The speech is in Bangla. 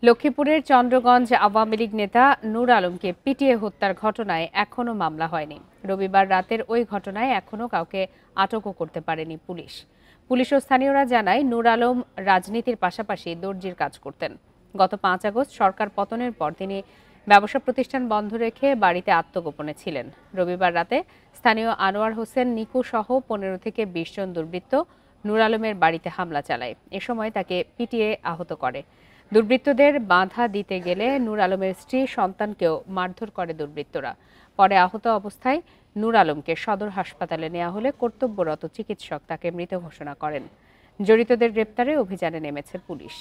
লক্ষ্মীপুরের চন্দ্রগঞ্জ আওয়ামী লীগ নেতা নূর আলমকে পিটিয়ে হত্যার ঘটনায় এখনো মামলা হয়নি। রবিবার রাতের ওই ঘটনায় এখনো কাউকে আটকও করতে পারেনি পুলিশ। পুলিশ ও স্থানীয়রা জানায়, নূর আলম রাজনীতির পাশাপাশি দর্জির কাজ করতেন। গত ৫ আগস্ট সরকার পতনের পর তিনি ব্যবসা প্রতিষ্ঠান বন্ধ রেখে বাড়িতে আত্মগোপনে ছিলেন। রবিবার রাতে স্থানীয় আনোয়ার হোসেন নিকু সহ ১৫ থেকে ২০ জন দুর্বৃত্ত নূর আলমের বাড়িতে হামলা চালায়। এ সময় তাকে পিটিয়ে আহত করে। দুর্বৃত্তদের বাধা দিতে গেলে নূর আলমের স্ত্রী সন্তানকেও মারধর করে দুর্বৃত্তরা। পরে আহত অবস্থায় নূর আলমকে সদর হাসপাতালে নেওয়া হলে কর্তব্যরত চিকিৎসক তাকে মৃত ঘোষণা করেন। জড়িতদের গ্রেপ্তারে অভিযানে নেমেছে পুলিশ।